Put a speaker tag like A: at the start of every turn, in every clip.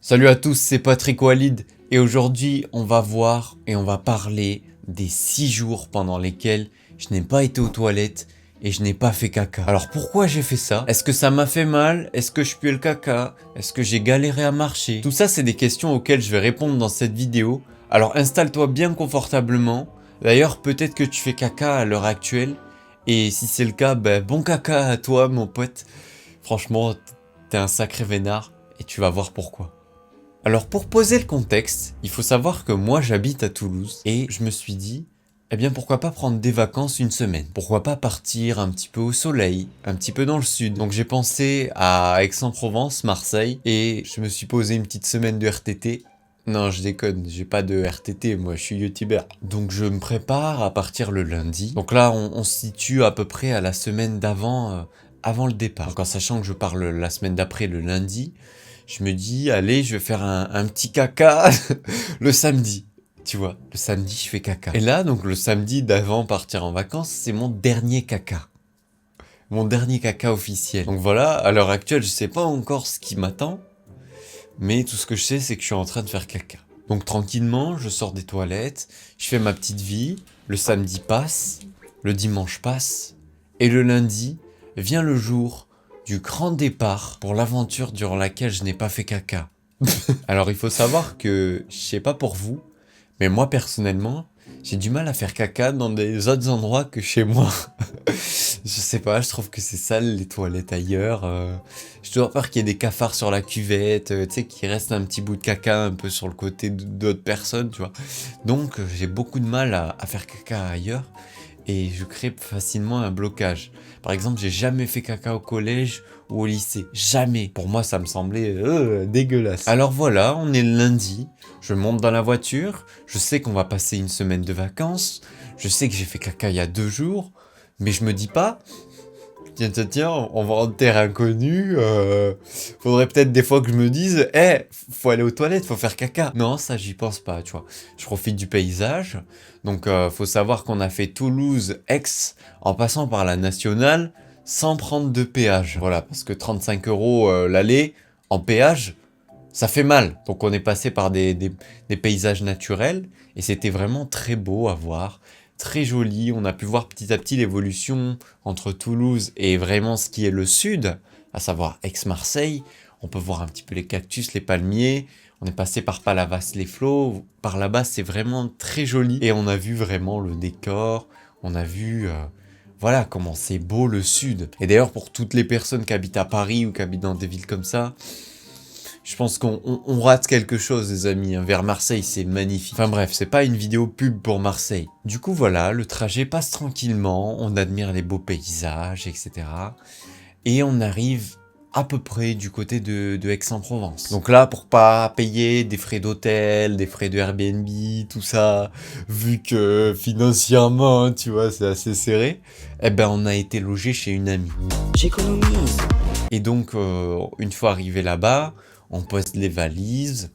A: Salut à tous, c'est Patrick Walid et aujourd'hui on va voir et on va parler des 6 jours pendant lesquels je n'ai pas été aux toilettes et je n'ai pas fait caca. Alors pourquoi j'ai fait ça? Est-ce que ça m'a fait mal? Est-ce que je pue le caca? Est-ce que j'ai galéré à marcher? Tout ça c'est des questions auxquelles je vais répondre dans cette vidéo. Alors installe-toi bien confortablement. D'ailleurs peut-être que tu fais caca à l'heure actuelle et si c'est le cas, bon caca à toi mon pote. Franchement, t'es un sacré vénard et tu vas voir pourquoi. Alors pour poser le contexte, il faut savoir que moi j'habite à Toulouse et je me suis dit, eh bien pourquoi pas prendre des vacances une semaine? Pourquoi pas partir un petit peu au soleil, un petit peu dans le sud? Donc j'ai pensé à Aix-en-Provence, Marseille et je me suis posé une petite semaine de RTT. Non, je déconne, j'ai pas de RTT, moi je suis youtubeur. Donc je me prépare à partir le lundi. Donc là on se situe à peu près à la semaine d'avant, avant le départ. Donc en sachant que je pars la semaine d'après le lundi, je me dis, allez, je vais faire un petit caca le samedi. Tu vois, le samedi, je fais caca. Et là, donc le samedi d'avant partir en vacances, c'est mon dernier caca. Mon dernier caca officiel. Donc voilà, à l'heure actuelle, je sais pas encore ce qui m'attend, mais tout ce que je sais, c'est que je suis en train de faire caca. Donc tranquillement, je sors des toilettes, je fais ma petite vie, le samedi passe, le dimanche passe, et le lundi vient le jour du grand départ pour l'aventure durant laquelle je n'ai pas fait caca. Alors il faut savoir que, je sais pas pour vous, mais moi personnellement, j'ai du mal à faire caca dans des autres endroits que chez moi. Je sais pas, je trouve que c'est sale les toilettes ailleurs. Je dois peur qu'il y ait des cafards sur la cuvette, tu sais, qu'il reste un petit bout de caca un peu sur le côté d'autres personnes, tu vois. Donc j'ai beaucoup de mal à faire caca ailleurs et je crée facilement un blocage. Par exemple, j'ai jamais fait caca au collège ou au lycée. Jamais. Pour moi, ça me semblait dégueulasse. Alors voilà, on est le lundi. Je monte dans la voiture. Je sais qu'on va passer une semaine de vacances. Je sais que j'ai fait caca il y a 2 jours. Mais je me dis pas, tiens, on va en terre inconnue. Faudrait peut-être des fois que je me dise, faut aller aux toilettes, faut faire caca. Non, ça, j'y pense pas, tu vois. Je profite du paysage. Donc, faut savoir qu'on a fait Toulouse-Aix en passant par la nationale sans prendre de péage. Voilà, parce que 35 € l'aller en péage, ça fait mal. Donc, on est passé par des paysages naturels et c'était vraiment très beau à voir. Très joli, on a pu voir petit à petit l'évolution entre Toulouse et vraiment ce qui est le sud, à savoir Aix-Marseille. On peut voir un petit peu les cactus, les palmiers. On est passé par Palavas-les-Flots. Par là-bas, c'est vraiment très joli. Et on a vu vraiment le décor. On a vu, voilà, comment c'est beau le sud. Et d'ailleurs, pour toutes les personnes qui habitent à Paris ou qui habitent dans des villes comme ça, je pense qu'on rate quelque chose, les amis. Vers Marseille, c'est magnifique. Enfin bref, c'est pas une vidéo pub pour Marseille. Du coup, voilà, le trajet passe tranquillement. On admire les beaux paysages, etc. Et on arrive à peu près du côté de Aix-en-Provence. Donc là, pour pas payer des frais d'hôtel, des frais de Airbnb, tout ça, vu que financièrement, tu vois, c'est assez serré, eh ben on a été logé chez une amie.
B: J'économise.
A: Et donc, une fois arrivé là-bas, on pose les valises,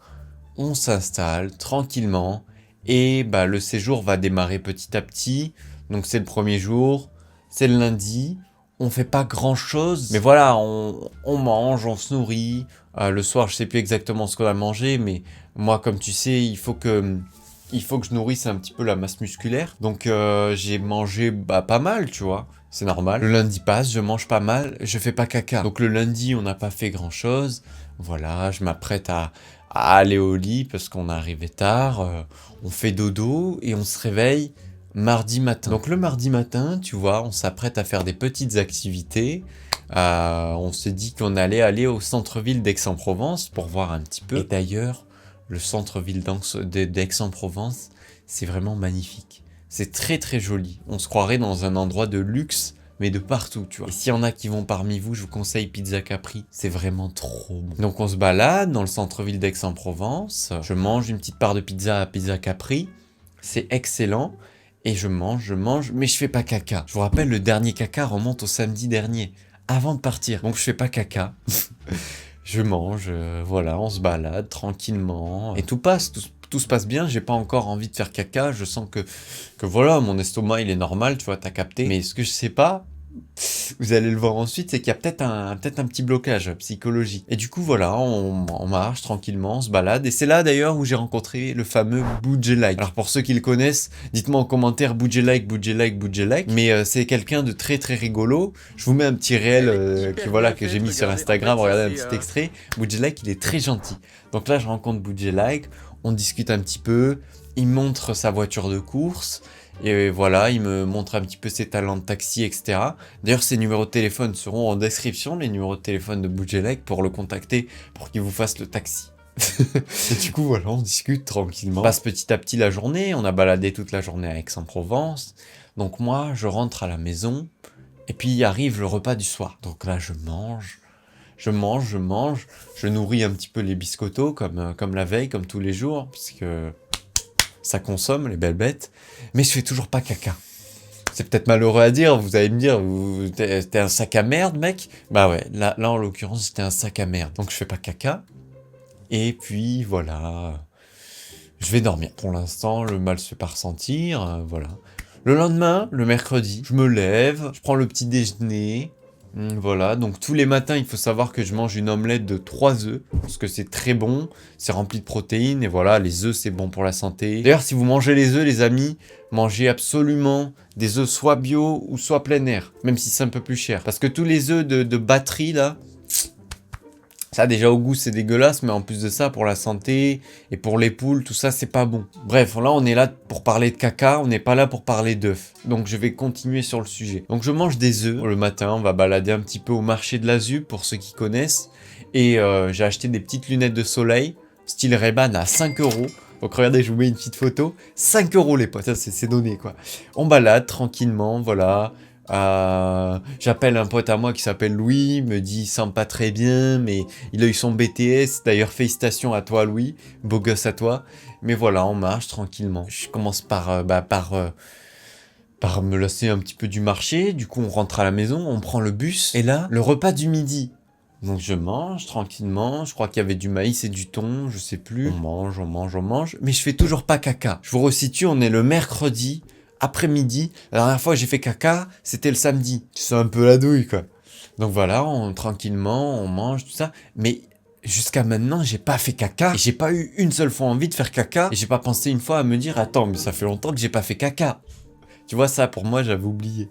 A: on s'installe tranquillement et le séjour va démarrer petit à petit. Donc c'est le premier jour, c'est le lundi, on fait pas grand chose, mais voilà, on mange, on se nourrit. Le soir, je sais plus exactement ce qu'on a mangé, mais moi, comme tu sais, il faut que je nourrisse un petit peu la masse musculaire. Donc j'ai mangé pas mal, tu vois. C'est normal. Le lundi passe, je mange pas mal, je fais pas caca. Donc le lundi, on n'a pas fait grand chose. Voilà, je m'apprête à aller au lit parce qu'on est arrivé tard. On fait dodo et on se réveille mardi matin. Donc le mardi matin, tu vois, on s'apprête à faire des petites activités. On se dit qu'on allait aller au centre-ville d'Aix-en-Provence pour voir un petit peu. Et d'ailleurs, le centre-ville d'Aix-en-Provence, c'est vraiment magnifique. C'est très très joli. On se croirait dans un endroit de luxe, mais de partout, tu vois. Et s'il y en a qui vont parmi vous, je vous conseille Pizza Capri. C'est vraiment trop bon. Donc on se balade dans le centre-ville d'Aix-en-Provence. Je mange une petite part de pizza à Pizza Capri. C'est excellent. Et je mange, mais je fais pas caca. Je vous rappelle, le dernier caca remonte au samedi dernier, avant de partir. Donc je fais pas caca. Je mange, voilà, on se balade tranquillement. Et tout passe, tout se passe bien. J'ai pas encore envie de faire caca. Je sens que voilà, mon estomac, il est normal, tu vois, t'as capté. Mais ce que je sais pas, vous allez le voir ensuite, c'est qu'il y a peut-être un petit blocage psychologique. Et du coup, voilà, on marche tranquillement, on se balade. Et c'est là d'ailleurs où j'ai rencontré le fameux Boujelike. Alors pour ceux qui le connaissent, dites-moi en commentaire Boujelike. Mais c'est quelqu'un de très très rigolo. Je vous mets un petit réel que j'ai mis sur Instagram. Regardez un petit extrait. Boujelike, il est très gentil. Donc là, je rencontre Boujelike, on discute un petit peu. Il montre sa voiture de course. Et voilà, il me montre un petit peu ses talents de taxi, etc. D'ailleurs, ses numéros de téléphone seront en description, les numéros de téléphone de Boujelek, pour le contacter, pour qu'il vous fasse le taxi. Et du coup, voilà, on discute tranquillement. On passe petit à petit la journée, on a baladé toute la journée à Aix-en-Provence. Donc moi, je rentre à la maison, et puis arrive le repas du soir. Donc là, je nourris un petit peu les biscottos, comme la veille, comme tous les jours, parce que ça consomme, les belles bêtes, mais je fais toujours pas caca. C'est peut-être malheureux à dire, vous allez me dire, t'es un sac à merde, mec. Bah ouais, là en l'occurrence, c'était un sac à merde. Donc je fais pas caca, et puis voilà, je vais dormir. Pour l'instant, le mal se fait pas ressentir, voilà. Le lendemain, le mercredi, je me lève, je prends le petit déjeuner. Voilà, donc tous les matins, il faut savoir que je mange une omelette de 3 œufs, parce que c'est très bon, c'est rempli de protéines, et voilà, les œufs, c'est bon pour la santé. D'ailleurs, si vous mangez les œufs, les amis, mangez absolument des œufs soit bio ou soit plein air, même si c'est un peu plus cher. Parce que tous les œufs de batterie, là, ça déjà au goût c'est dégueulasse, mais en plus de ça, pour la santé et pour les poules, tout ça c'est pas bon. Bref, là on est là pour parler de caca, on n'est pas là pour parler d'œufs. Donc je vais continuer sur le sujet. Donc je mange des œufs le matin, on va balader un petit peu au marché de la ZUP pour ceux qui connaissent. Et j'ai acheté des petites lunettes de soleil, style Ray-Ban à 5 euros. Donc regardez, je vous mets une petite photo. 5 euros les potes, ça c'est donné quoi. On balade tranquillement, voilà. J'appelle un pote à moi qui s'appelle Louis, il me dit il sent pas très bien, mais il a eu son BTS, d'ailleurs félicitations à toi Louis, beau gosse à toi. Mais voilà, on marche tranquillement. Je commence par me lasser un petit peu du marché, du coup on rentre à la maison, on prend le bus, et là, le repas du midi. Donc je mange tranquillement, je crois qu'il y avait du maïs et du thon, je sais plus. On mange, mais je fais toujours pas caca. Je vous resitue, on est le mercredi, après-midi. La dernière fois que j'ai fait caca, c'était le samedi. C'est un peu la douille, quoi. Donc voilà, tranquillement, on mange, tout ça. Mais jusqu'à maintenant, j'ai pas fait caca. Et j'ai pas eu une seule fois envie de faire caca. Et j'ai pas pensé une fois à me dire, attends, mais ça fait longtemps que j'ai pas fait caca. Tu vois, ça, pour moi, j'avais oublié.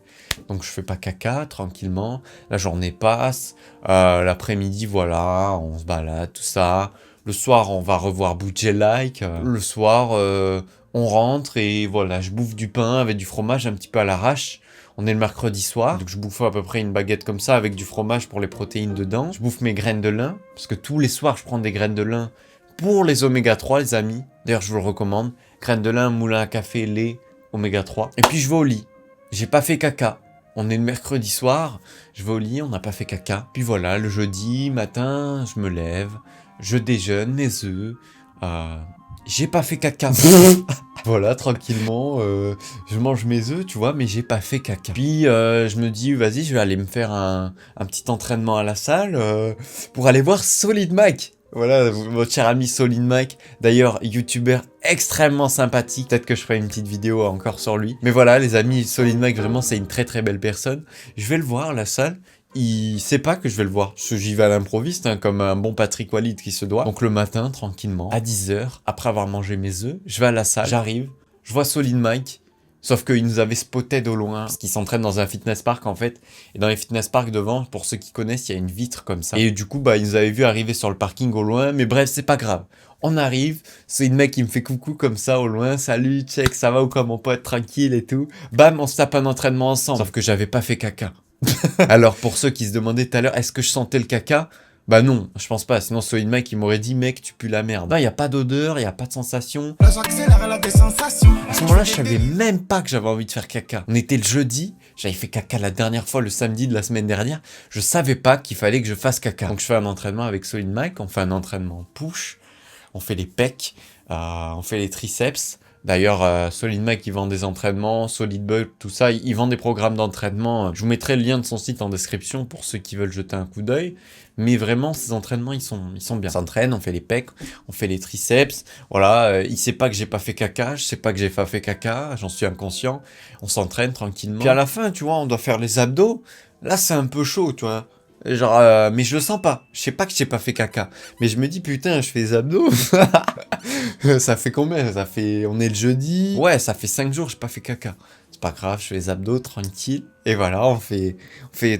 A: Donc je fais pas caca, tranquillement. La journée passe. L'après-midi, voilà, on se balade, tout ça. Le soir, on va revoir Boujelike. Le soir, on rentre et voilà, je bouffe du pain avec du fromage un petit peu à l'arrache. On est le mercredi soir, donc je bouffe à peu près une baguette comme ça avec du fromage pour les protéines dedans. Je bouffe mes graines de lin, parce que tous les soirs, je prends des graines de lin pour les oméga 3, les amis. D'ailleurs, je vous le recommande. Graines de lin, moulin à café, lait, oméga 3. Et puis je vais au lit. J'ai pas fait caca. On est le mercredi soir, je vais au lit, on n'a pas fait caca. Puis voilà, le jeudi matin, je me lève, je déjeune mes œufs. J'ai pas fait caca. Voilà, tranquillement, je mange mes œufs, tu vois, mais j'ai pas fait caca. Puis je me dis, vas-y, je vais aller me faire un petit entraînement à la salle pour aller voir Solid Mike. Voilà, votre cher ami Solid Mike, d'ailleurs, youtubeur extrêmement sympathique. Peut-être que je ferai une petite vidéo encore sur lui. Mais voilà, les amis, Solid Mike, vraiment, c'est une très très belle personne. Je vais le voir à la salle. Il sait pas que je vais le voir. J'y vais à l'improviste, hein, comme un bon Patrick Walid qui se doit. Donc le matin, tranquillement, à 10h, après avoir mangé mes œufs, je vais à la salle, j'arrive, je vois Solid Mike. Sauf qu'il nous avait spoté de loin, parce qu'il s'entraîne dans un fitness park en fait. Et dans les fitness parks devant, pour ceux qui connaissent, il y a une vitre comme ça. Et du coup, il nous avait vu arriver sur le parking au loin. Mais bref, c'est pas grave. On arrive, c'est une mec qui me fait coucou comme ça au loin. Salut, check, ça va ou quoi mon pote, tranquille et tout. Bam, on se tape un entraînement ensemble. Sauf que j'avais pas fait caca. Alors pour ceux qui se demandaient tout à l'heure, est-ce que je sentais le caca? Bah non, je pense pas, sinon Solid Mike il m'aurait dit mec tu pues la merde. Non, il y a pas d'odeur, il y a pas de sensation. À ce moment-là, je savais même pas que j'avais envie de faire caca. On était le jeudi, j'avais fait caca la dernière fois le samedi de la semaine dernière. Je savais pas qu'il fallait que je fasse caca. Donc je fais un entraînement avec Solid Mike, on fait un entraînement push, on fait les pecs, on fait les triceps. D'ailleurs, Solid Mike, il vend des entraînements, Solid Bulk, tout ça, il vend des programmes d'entraînement. Je vous mettrai le lien de son site en description pour ceux qui veulent jeter un coup d'œil. Mais vraiment, ces entraînements, ils sont bien. On s'entraîne, on fait les pecs, on fait les triceps. Voilà, il sait pas que j'ai pas fait caca, je sais pas que j'ai pas fait caca, j'en suis inconscient. On s'entraîne tranquillement. Puis à la fin, tu vois, on doit faire les abdos. Là, c'est un peu chaud, tu vois. Genre, mais je le sens pas. Je sais pas que j'ai pas fait caca. Mais je me dis, putain, je fais les abdos. Ça fait combien? Ça fait... On est le jeudi. Ouais, ça fait 5 jours, j'ai pas fait caca. C'est pas grave, je fais les abdos tranquille. Et voilà, on fait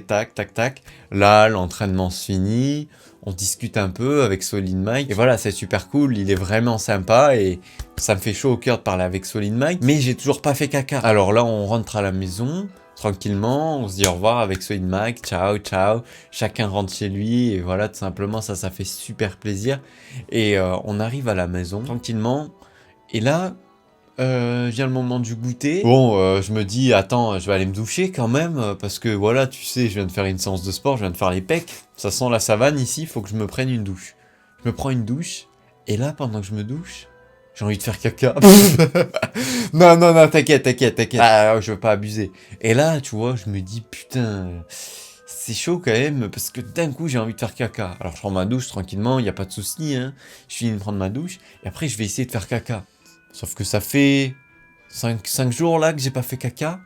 A: tac, tac, tac. Là, l'entraînement se finit. On discute un peu avec Solid Mike. Et voilà, c'est super cool. Il est vraiment sympa. Et ça me fait chaud au cœur de parler avec Solid Mike. Mais j'ai toujours pas fait caca. Alors là, on rentre à la maison. Tranquillement, on se dit au revoir avec Solid Mike, ciao, ciao, chacun rentre chez lui, et voilà, tout simplement, ça fait super plaisir. Et on arrive à la maison, tranquillement, et là, vient le moment du goûter. Bon, je me dis, attends, je vais aller me doucher quand même, parce que voilà, tu sais, je viens de faire une séance de sport, je viens de faire les pecs, ça sent la savane ici, il faut que je me prenne une douche. Je me prends une douche, et là, pendant que je me douche, j'ai envie de faire caca. Non, non, non, t'inquiète, t'inquiète, t'inquiète. Ah, je veux pas abuser. Et là, tu vois, je me dis, putain, c'est chaud quand même, parce que d'un coup, j'ai envie de faire caca. Alors, je prends ma douche tranquillement, il n'y a pas de souci, hein. Je finis de prendre ma douche, et après, je vais essayer de faire caca. Sauf que ça fait 5 jours là que j'ai pas fait caca.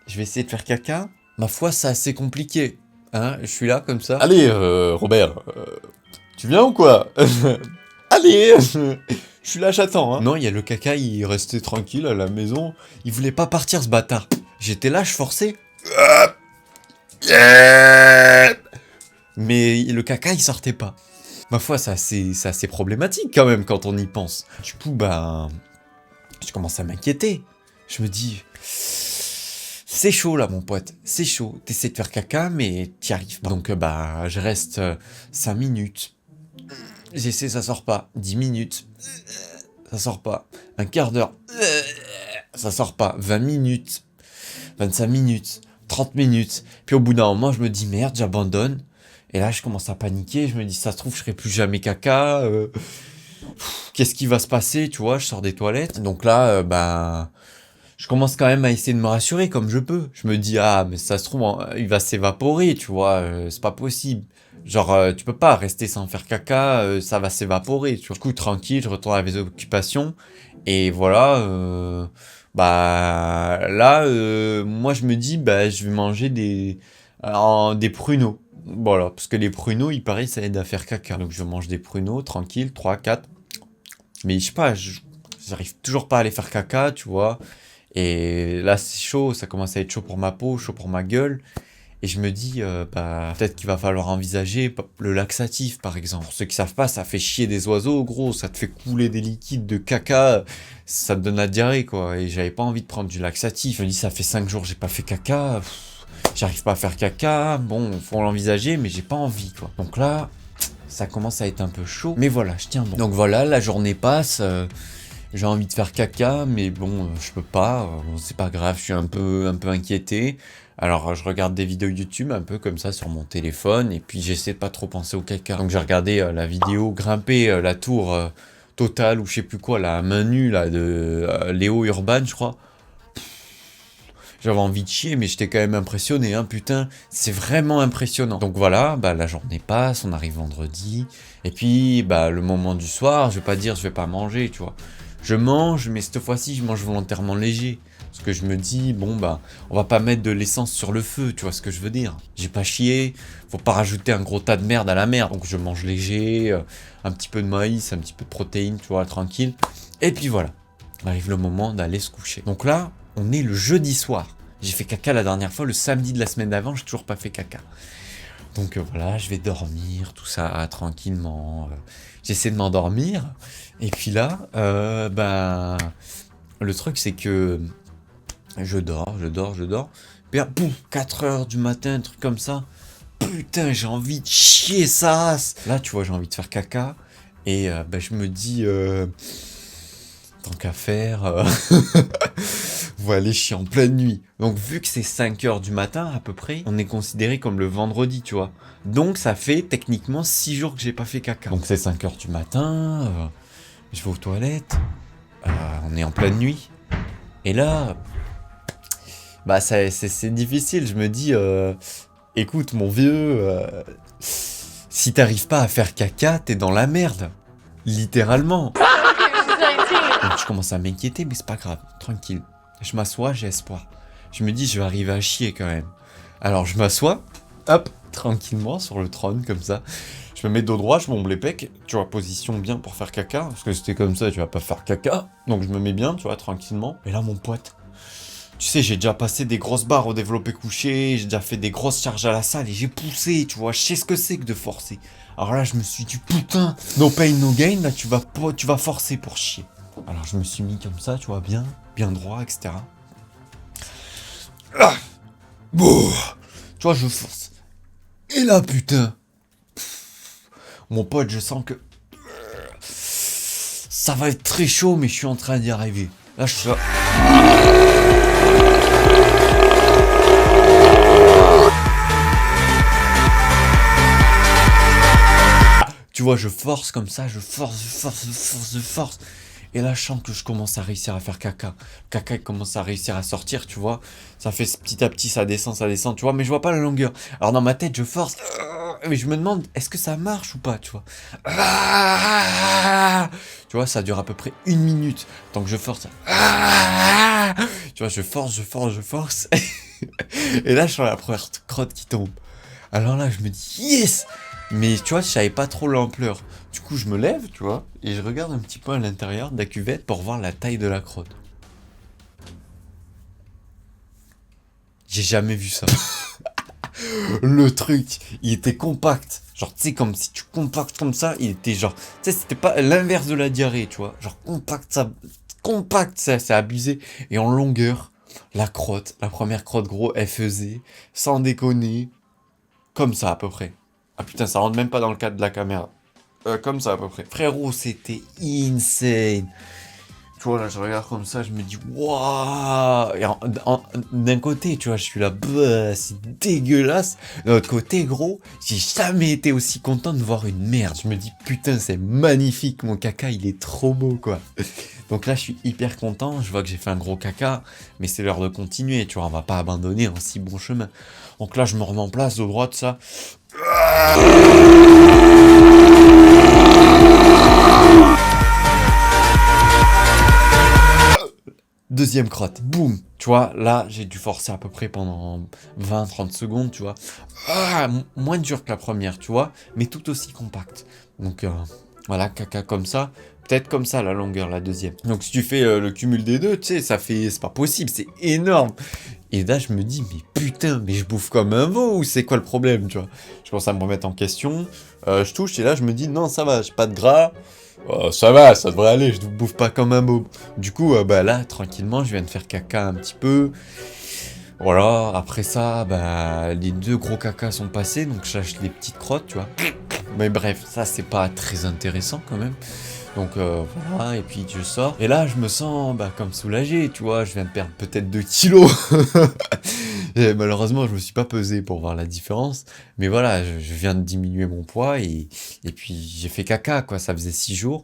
A: Je vais essayer de faire caca. Ma foi, c'est assez compliqué. Hein, je suis là comme ça. Allez, Robert, tu viens ou quoi? Allez, je suis là, j'attends. Hein. Non, il y a le caca, il restait tranquille à la maison. Il voulait pas partir, ce bâtard. J'étais là, je forçais. Mais le caca, il sortait pas. Ma foi, c'est assez problématique quand même quand on y pense. Du coup, ben, je commence à m'inquiéter. Je me dis, c'est chaud là, mon pote. C'est chaud. T'essaies de faire caca, mais t'y arrives pas. Donc, bah, je reste 5 minutes. J'essaie, ça sort pas. 10 minutes. Ça sort pas. Un quart d'heure. Ça sort pas. 20 minutes. 25 minutes. 30 minutes. Puis au bout d'un moment, je me dis merde, j'abandonne. Et là, je commence à paniquer. Je me dis, ça se trouve, je ferai plus jamais caca. Qu'est-ce qui va se passer? Tu vois, je sors des toilettes. Donc là, bah, je commence quand même à essayer de me rassurer comme je peux. Je me dis, ah, mais ça se trouve, il va s'évaporer, tu vois. C'est pas possible. Genre, tu peux pas rester sans faire caca, ça va s'évaporer, tu vois. Du coup, tranquille, je retourne à mes occupations. Et voilà, bah, là, moi, je me dis, bah, je vais manger des pruneaux. Voilà, parce que les pruneaux, il paraît, ça aide à faire caca. Donc, je mange des pruneaux, tranquille, 3, 4. Mais je sais pas, j'arrive toujours pas à les faire caca, tu vois. Et là, c'est chaud, ça commence à être chaud pour ma peau, chaud pour ma gueule. Et je me dis, bah, peut-être qu'il va falloir envisager le laxatif, par exemple. Pour ceux qui savent pas, ça fait chier des oiseaux, gros. Ça te fait couler des liquides de caca. Ça te donne la diarrhée, quoi. Et j'avais pas envie de prendre du laxatif. Je me dis, ça fait 5 jours que j'ai pas fait caca. J'arrive pas à faire caca. Bon, faut l'envisager, mais j'ai pas envie, quoi. Donc là, ça commence à être un peu chaud. Mais voilà, je tiens bon. Donc voilà, la journée passe. J'ai envie de faire caca, mais bon, je peux pas. C'est pas grave, je suis un peu inquiété. Alors, je regarde des vidéos YouTube un peu comme ça sur mon téléphone, et puis j'essaie de pas trop penser au caca. Donc j'ai regardé la vidéo grimper la tour Total ou je sais plus quoi, la main nue là de Léo Urban, je crois. J'avais envie de chier, mais j'étais quand même impressionné, hein, putain, c'est vraiment impressionnant. Donc voilà, bah la journée passe, on arrive vendredi, et puis bah le moment du soir, je vais pas dire je vais pas manger, tu vois. Je mange, mais cette fois-ci, je mange volontairement léger. Parce que je me dis, bon bah, on va pas mettre de l'essence sur le feu, tu vois ce que je veux dire. J'ai pas chié, faut pas rajouter un gros tas de merde à la merde. Donc je mange léger, un petit peu de maïs, un petit peu de protéines, tu vois, tranquille. Et puis voilà, arrive le moment d'aller se coucher. Donc là, on est le jeudi soir. J'ai fait caca la dernière fois, le samedi de la semaine d'avant, j'ai toujours pas fait caca. Donc voilà, je vais dormir, tout ça, tranquillement. J'essaie de m'endormir. Et puis là, bah, le truc c'est que je dors. Puis boum, 4 heures du matin, un truc comme ça. Putain, j'ai envie de chier sa race. Là, tu vois, j'ai envie de faire caca. Et bah, je me dis, tant qu'à faire, on va aller chier en pleine nuit. Donc vu que c'est 5 heures du matin à peu près, on est considéré comme le vendredi, tu vois. Donc ça fait techniquement 6 jours que j'ai pas fait caca. Donc c'est 5 heures du matin, je vais aux toilettes, on est en pleine nuit. Et là, bah c'est difficile, je me dis, écoute mon vieux, si t'arrives pas à faire caca, t'es dans la merde. Littéralement. Donc je commence à m'inquiéter, mais c'est pas grave, tranquille. Je m'assois, j'ai espoir. Je me dis, je vais arriver à chier quand même. Alors je m'assois, hop, tranquillement sur le trône, comme ça. Je me mets dos droit, je m'omble les pecs, tu vois, position bien pour faire caca, parce que c'était comme ça, tu vas pas faire caca. Donc je me mets bien, tu vois, tranquillement. Et là, mon pote, tu sais, j'ai déjà passé des grosses barres au développé couché, j'ai déjà fait des grosses charges à la salle et j'ai poussé, tu vois, je sais ce que c'est que de forcer. Alors là, je me suis dit, putain, no pain, no gain, là, tu vas forcer pour chier. Alors je me suis mis comme ça, tu vois, bien droit, etc. Ah, bon, tu vois, je force. Et là, putain, mon pote, je sens que ça va être très chaud, mais je suis en train d'y arriver. Là, je suis là. Tu vois, je force comme ça, je force. Et là, je sens que je commence à réussir à faire caca. Caca, il commence à réussir à sortir, tu vois. Ça fait petit à petit, ça descend, tu vois. Mais je vois pas la longueur. Alors dans ma tête, je force. Mais je me demande, est-ce que ça marche ou pas, tu vois. Tu vois, ça dure à peu près 1 minute. Tant que je force. Tu vois, je force. Et là, je sens la première crotte qui tombe. Alors là, je me dis, yes! Mais tu vois, je savais pas trop l'ampleur. Du coup, je me lève, tu vois, et je regarde un petit peu à l'intérieur de la cuvette pour voir la taille de la crotte. J'ai jamais vu ça. Le truc, il était compact. Genre, tu sais, comme si tu compactes comme ça, il était genre... Tu sais, c'était pas l'inverse de la diarrhée, tu vois. Genre, compact, ça, c'est abusé. Et en longueur, la crotte, la première crotte, gros, elle faisait, sans déconner, comme ça à peu près. Ah putain, ça rentre même pas dans le cadre de la caméra. Comme ça à peu près. Frérot, c'était insane. Tu vois, là, je regarde comme ça, je me dis, waouh! Et d'un côté, tu vois, je suis là, bah, c'est dégueulasse. D'un autre côté, gros, j'ai jamais été aussi content de voir une merde. Je me dis, putain, c'est magnifique, mon caca, il est trop beau, quoi. Donc là, je suis hyper content. Je vois que j'ai fait un gros caca, mais c'est l'heure de continuer, tu vois, on va pas abandonner en si bon chemin. Donc là, je me remets en place, de droite, ça. Deuxième crotte, boum. Tu vois, là, j'ai dû forcer à peu près pendant 20-30 secondes, tu vois. Moins dur que la première, tu vois, mais tout aussi compact. Donc, voilà, caca comme ça. Peut-être comme ça, la longueur, la deuxième. Donc, si tu fais le cumul des deux, tu sais, ça fait... C'est pas possible, c'est énorme. Et là, je me dis, mais putain, mais je bouffe comme un veau ou c'est quoi le problème, tu vois. Je commence à me remettre en question. Je touche et là, je me dis, non, ça va, j'ai pas de gras. Ça va, ça devrait aller, je ne bouffe pas comme un môme. Du coup, bah là, tranquillement, je viens de faire caca un petit peu. Voilà, après ça, bah, les 2 gros cacas sont passés, donc je lâche les petites crottes, tu vois. Mais bref, ça, c'est pas très intéressant quand même. Donc voilà, et puis je sors. Et là, je me sens bah, comme soulagé, tu vois. Je viens de perdre peut-être 2 kilos. Et malheureusement, je me suis pas pesé pour voir la différence. Mais voilà, je viens de diminuer mon poids et puis j'ai fait caca, quoi. Ça faisait 6 jours.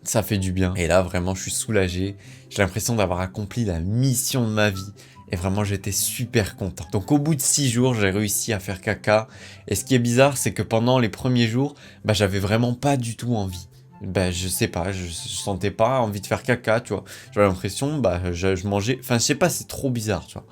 A: Ça fait du bien. Et là, vraiment, je suis soulagé. J'ai l'impression d'avoir accompli la mission de ma vie. Et vraiment, j'étais super content. Donc, au bout de 6 jours, j'ai réussi à faire caca. Et ce qui est bizarre, c'est que pendant les premiers jours, bah, j'avais vraiment pas du tout envie. Ben, je sais pas, je sentais pas envie de faire caca, tu vois. J'avais l'impression, bah, je mangeais... Enfin, je sais pas, c'est trop bizarre, tu vois.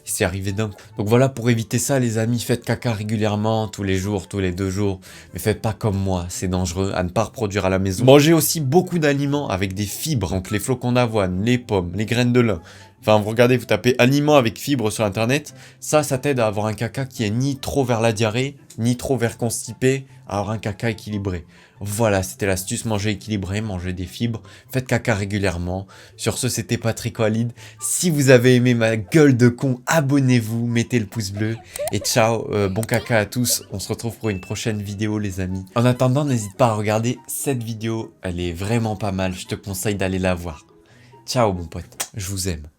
A: C'est arrivé d'un coup. Donc voilà, pour éviter ça, les amis, faites caca régulièrement, tous les jours, tous les 2 jours. Mais faites pas comme moi, c'est dangereux, à ne pas reproduire à la maison. Mangez aussi beaucoup d'aliments avec des fibres, donc les flocons d'avoine, les pommes, les graines de lin. Enfin, vous regardez, vous tapez aliments avec fibres sur internet, ça t'aide à avoir un caca qui est ni trop vers la diarrhée, ni trop vers constipé, à avoir un caca équilibré. Voilà, c'était l'astuce, manger équilibré, manger des fibres, faites caca régulièrement. Sur ce, c'était Patrick Walid. Si vous avez aimé ma gueule de con, abonnez-vous, mettez le pouce bleu. Et ciao, bon caca à tous. On se retrouve pour une prochaine vidéo, les amis. En attendant, n'hésite pas à regarder cette vidéo. Elle est vraiment pas mal. Je te conseille d'aller la voir. Ciao, mon pote. Je vous aime.